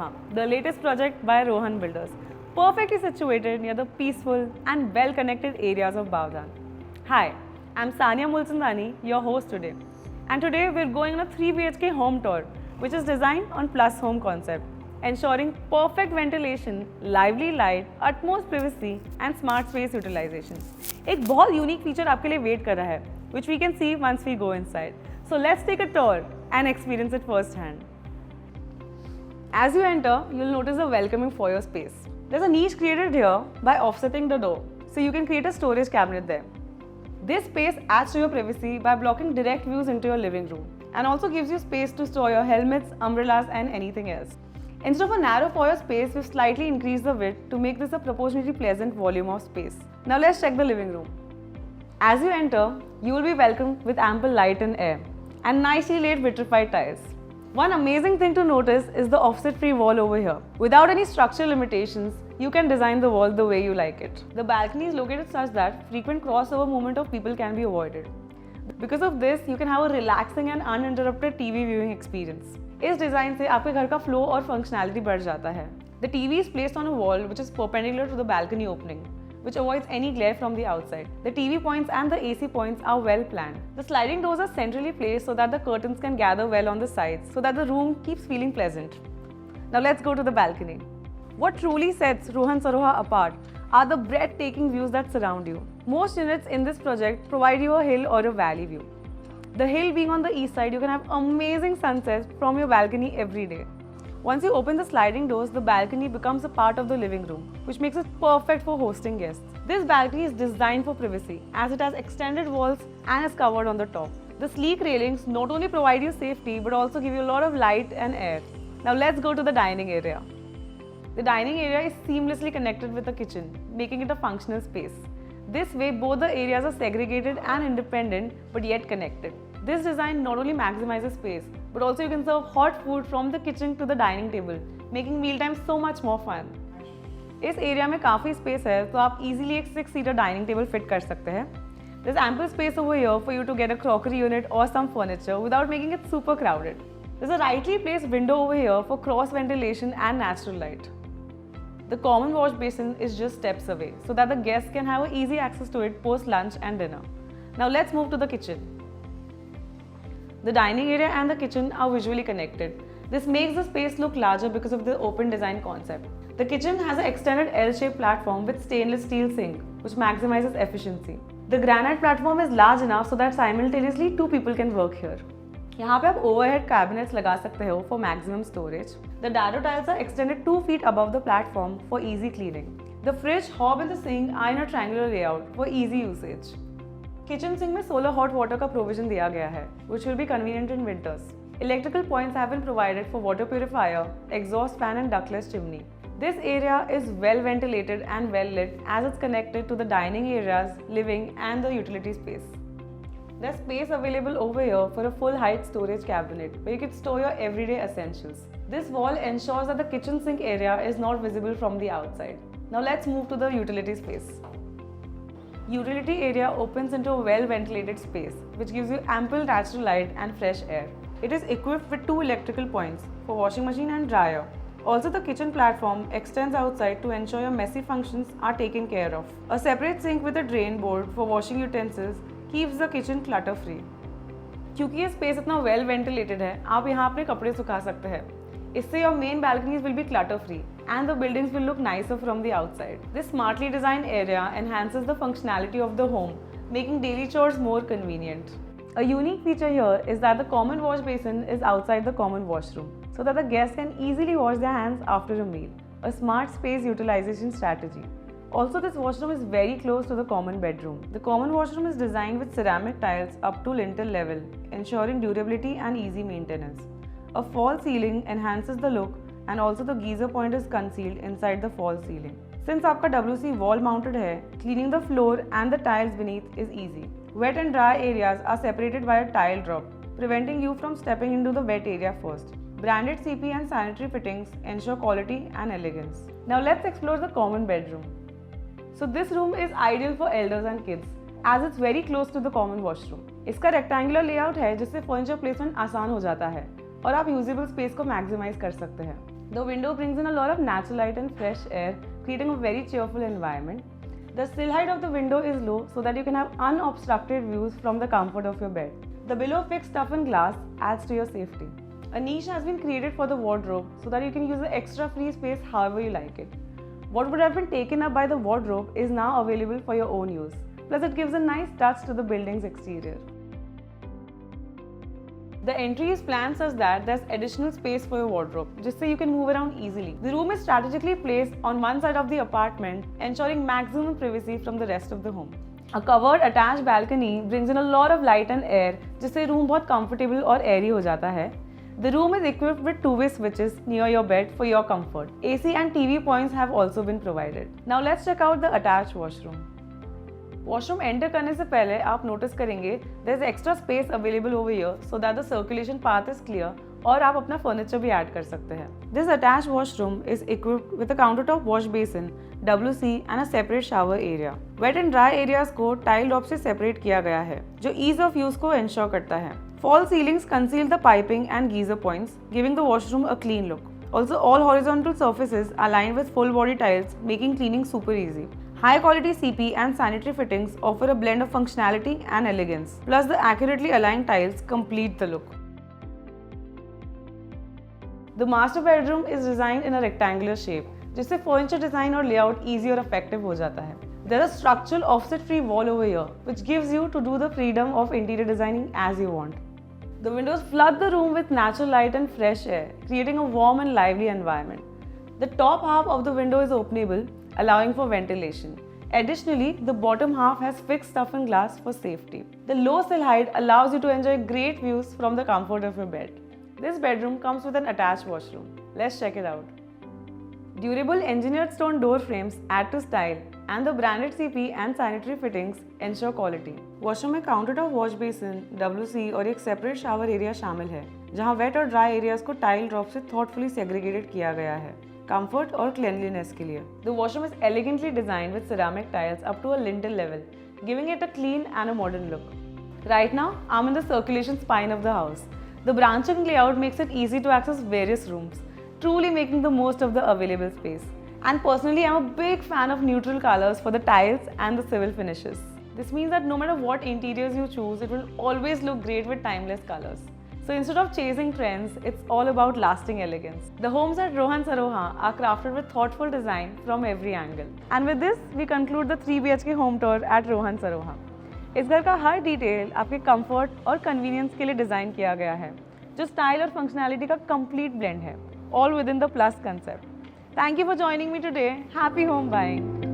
Saroha, the latest project by Rohan Builders, perfectly situated near the peaceful and well-connected areas of Bavdan. Hi, I'm Sania Mulchandani, your host today. And today we're going on a 3 BHK home tour, which is designed on Plus Home concept, ensuring perfect ventilation, lively light, utmost privacy and smart space utilization. एक बहुत unique feature आपके लिए wait कर रहा है, which we can see once we go inside. So let's take a tour and experience it firsthand. As you enter, you'll notice a welcoming foyer space. There's a niche created here by offsetting the door, so you can create a storage cabinet there. This space adds to your privacy by blocking direct views into your living room and also gives you space to store your helmets, umbrellas and anything else. Instead of a narrow foyer space, we've slightly increased the width to make this a proportionately pleasant volume of space. Now let's check the living room. As you enter, you will be welcomed with ample light and air and nicely laid vitrified tiles. One amazing thing to notice is the offset-free wall over here. Without any structural limitations, you can design the wall the way you like it. The balcony is located such that frequent crossover movement of people can be avoided. Because of this, you can have a relaxing and uninterrupted TV viewing experience. इस design से आपके घर का flow और functionality बढ़ जाता है. The TV is placed on a wall which is perpendicular to the balcony opening, which avoids any glare from the outside. The TV points and the AC points are well planned. The sliding doors are centrally placed so that the curtains can gather well on the sides so that the room keeps feeling pleasant. Now let's go to the balcony. What truly sets Rohan Saroha apart are the breathtaking views that surround you. Most units in this project provide you a hill or a valley view. The hill being on the east side, you can have amazing sunsets from your balcony every day. Once you open the sliding doors, the balcony becomes a part of the living room, which makes it perfect for hosting guests. This balcony is designed for privacy as it has extended walls and is covered on the top. The sleek railings not only provide you safety but also give you a lot of light and air. Now let's go to the dining area. The dining area is seamlessly connected with the kitchen, making it a functional space. This way, both the areas are segregated and independent but yet connected. This design not only maximizes space, but also you can serve hot food from the kitchen to the dining table, making mealtime so much more fun. इस area में काफ़ी space है, तो आप easily एक 6-seater dining table fit कर सकते हैं. There's ample space over here for you to get a crockery unit or some furniture without making it super crowded. There's a rightly placed window over here for cross ventilation and natural light. The common wash basin is just steps away, so that the guests can have easy access to it post lunch and dinner. Now let's move to the kitchen. The dining area and the kitchen are visually connected. This makes the space look larger because of the open design concept. The kitchen has an extended L-shaped platform with stainless steel sink, which maximizes efficiency. The granite platform is large enough so that simultaneously 2 people can work here. यहाँ पे आप overhead cabinets लगा सकते हो for maximum storage. The dado tiles are extended 2 feet above the platform for easy cleaning. The fridge, hob and the sink are in a triangular layout for easy usage. Kitchen sink में solar hot water का provision दिया गया है, which will be convenient in winters. Electrical points have been provided for water purifier, exhaust fan and ductless chimney. This area is well ventilated and well lit as it's connected to the dining areas, living and the utility space. There's space available over here for a full height storage cabinet where you can store your everyday essentials. This wall ensures that the kitchen sink area is not visible from the outside. Now let's move to the utility space. Utility area opens into a well ventilated space which gives you ample natural light and fresh air. It is equipped with 2 electrical points for washing machine and dryer. Also, the kitchen platform extends outside to ensure your messy functions are taken care of. A separate sink with a drain board for washing utensils keeps the kitchen clutter free. क्योंकि ये space इतना well ventilated है, आप यहाँ अपने कपड़े सुखा सकते हैं. इससे your main balconies will be clutter free and the buildings will look nicer from the outside. This smartly designed area enhances the functionality of the home, making daily chores more convenient. A unique feature here is that the common wash basin is outside the common washroom, so that the guests can easily wash their hands after a meal. A smart space utilization strategy. Also, this washroom is very close to the common bedroom. The common washroom is designed with ceramic tiles up to lintel level, ensuring durability and easy maintenance. A false ceiling enhances the look and also the geyser point is concealed inside the false ceiling. Since आपका WC wall mounted है, cleaning the floor and the tiles beneath is easy. Wet and dry areas are separated by a tile drop, preventing you from stepping into the wet area first. Branded CP and sanitary fittings ensure quality and elegance. Now let's explore the common bedroom. So this room is ideal for elders and kids as it's very close to the common washroom. इसका rectangular layout है जिससे furniture placement आसान हो जाता है और आप usable space को मैक्सिमाइज कर सकते हैं. The window brings in a lot of natural light and fresh air, creating a very cheerful environment. The sill height of the window is low so that you can have unobstructed views from the comfort of your bed. The below-fixed toughened glass adds to your safety. A niche has been created for the wardrobe so that you can use the extra free space however you like it. What would have been taken up by the wardrobe is now available for your own use. Plus, it gives a nice touch to the building's exterior. The entry is planned such that there's additional space for your wardrobe, just so you can move around easily. The room is strategically placed on one side of the apartment, ensuring maximum privacy from the rest of the home. A covered attached balcony brings in a lot of light and air, जिससे room बहुत comfortable और airy हो जाता है. The room is equipped with two-way switches near your bed for your comfort. AC and TV points have also been provided. Now let's check out the attached washroom. Washroom enter करने से पहले आप notice करेंगे there is extra space available over here so that the circulation path is clear और आप अपना furniture भी add कर सकते हैं. This attached washroom is equipped with a counter top wash basin, WC and a separate shower area. Wet and dry areas को tile drop से separate किया गया है जो ईज ऑफ यूज को इंश्योर करता है. Fall ceilings conceal the piping and geyser points, giving the washroom a clean look. Also, all horizontal surfaces are lined with full body tiles, making cleaning super easy. High quality CP and sanitary fittings offer a blend of functionality and elegance. Plus, the accurately aligned tiles complete the look. The master bedroom is designed in a rectangular shape, जिससे furniture design और layout easy और effective हो जाता है. There is a structural offset-free wall over here, which gives you to do the freedom of interior designing as you want. The windows flood the room with natural light and fresh air, creating a warm and lively environment. The top half of the window is openable, allowing for ventilation. Additionally, the bottom half has fixed toughened glass for safety. The low sill height allows you to enjoy great views from the comfort of your bed. This bedroom comes with an attached washroom. Let's check it out. Durable engineered stone door frames add to style, and the branded CP and sanitary fittings ensure quality. Washroom में counter top wash basin, WC और एक separate shower area शामिल है, जहां wait और dry areas को tile drop से thoughtfully segregated किया गया है, कंफर्ट और क्लीनलीनेस के लिए. The washroom is elegantly designed with ceramic tiles up to a lintel level, giving it a clean and a modern look. Right now, I'm in the circulation spine of the house. The branching layout makes it easy to access various rooms, truly making the most of the available space. And personally, I'm a big fan of neutral colors for the tiles and the civil finishes. This means that no matter what interiors you choose, it will always look great with timeless colors. So instead of chasing trends, it's all about lasting elegance. The homes at Rohan Saroha are crafted with thoughtful design from every angle. And with this, we conclude the 3 BHK home tour at Rohan Saroha. इस घर का हर detail आपके comfort और convenience के लिए design किया गया है, जो स्टाइल और फंक्शनैलिटी का कंप्लीट ब्लेंड है, all within the plus concept. Thank you for joining me today. Happy home buying.